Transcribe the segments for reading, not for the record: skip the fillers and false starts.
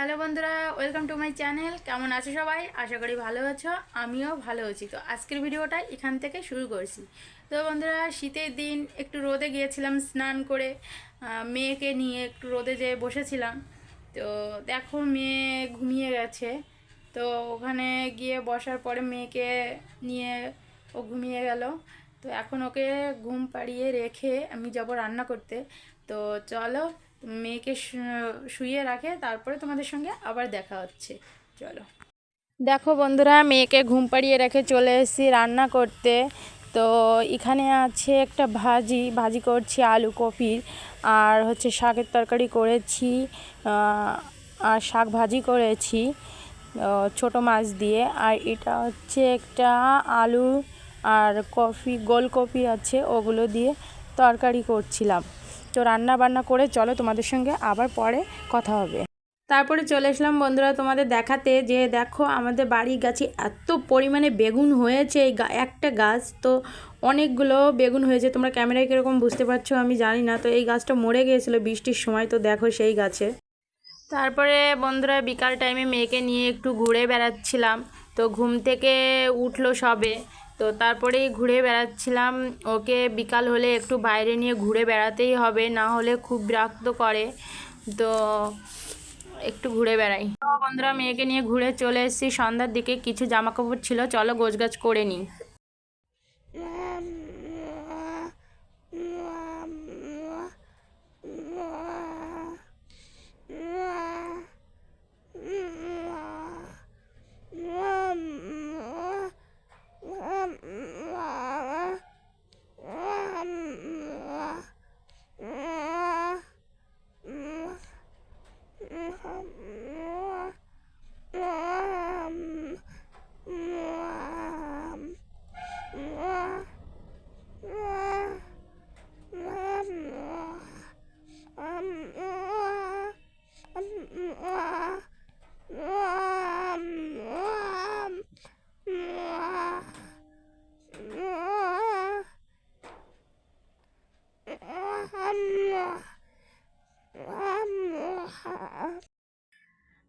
Hello বন্ধুরা, welcome to my channel. কেমন আছো সবাই? আশা করি ভালো আছো, আমিও ভালো আছি। তো আজকের ভিডিওটা এখান থেকে শুরু করছি। তো বন্ধুরা, শীতের দিন একটু রোদে গিয়েছিলাম স্নান করে, মেয়েকে নিয়ে একটু রোদে যেয়ে বসেছিলাম। তো দেখো মেয়ে ঘুমিয়ে গেছে। তো ওখানে গিয়ে বসার পরে মেয়েকে নিয়ে ও ঘুমিয়ে গেল। তো এখন ওকে ঘুম পাড়িয়ে রেখে আমি যাব রান্না করতে। তো চলো মেয়েকে শুইয়ে রাখে, তারপরে তোমাদের সঙ্গে আবার দেখা হচ্ছে। চলো। দেখো বন্ধুরা, মেয়েকে ঘুম পাড়িয়ে রেখে চলে এসেছি রান্না করতে। তো এখানে আছে একটা ভাজি করছি আলু কপির, আর হচ্ছে শাকের তরকারি করেছি, আর শাক ভাজি করেছি ছোট মাছ দিয়ে। আর এটা হচ্ছে একটা আলু আর গোলকপি আছে, ওগুলো দিয়ে তরকারি করছিলাম। তো রান্না বান্না করে চলো তোমাদের সঙ্গে আবার পরে কথা হবে। তারপরে চলে আসলাম বন্ধুরা তোমাদের দেখাতে, যে দেখো আমাদের বাড়ির গাছে এত পরিমাণে বেগুন হয়েছে। এই একটা গাছ তো অনেকগুলো বেগুন হয়েছে। তোমরা ক্যামেরায় কীরকম বুঝতে পারছো আমি জানি না। তো এই গাছটা মরে গিয়েছিলো বৃষ্টির সময়, তো দেখো সেই গাছে। তারপরে বন্ধুরা বিকাল টাইমে মেয়েকে নিয়ে একটু ঘুরে বেড়াচ্ছিলাম। তো ঘুম থেকে উঠলো সবে, তো তারপরেই ঘুরে বেড়াচ্ছিলাম। ওকে বিকাল হলে একটু বাইরে নিয়ে ঘুরে বেড়াতেই হবে, না হলে খুব বিরক্ত করে। তো একটু ঘুরে বেড়াই। তো বন্ধুরা মেয়েকে নিয়ে ঘুরে চলে এসেছি। সন্ধ্যার দিকে কিছু জামা কাপড় ছিল, চলো গোছগাছ করে নিই।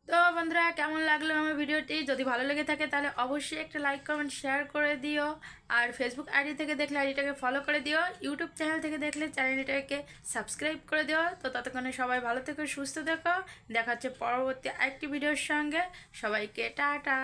তো বন্ধুরা, কেমন লাগলো আমার ভিডিওটি? যদি ভালো লেগে থাকে তাহলে অবশ্যই একটা লাইক কমেন্ট শেয়ার করে দিও। আর ফেসবুক আইডি থেকে দেখলে আইডিটাকে ফলো করে দিও, ইউটিউব চ্যানেল থেকে দেখলে চ্যানেলটাকে সাবস্ক্রাইব করে দিও। তো ততক্ষণে সবাই ভালো থেকো, সুস্থ থেকো। দেখা হচ্ছে পরবর্তী আরেকটি ভিডিওর সঙ্গে। সবাইকে টাটা।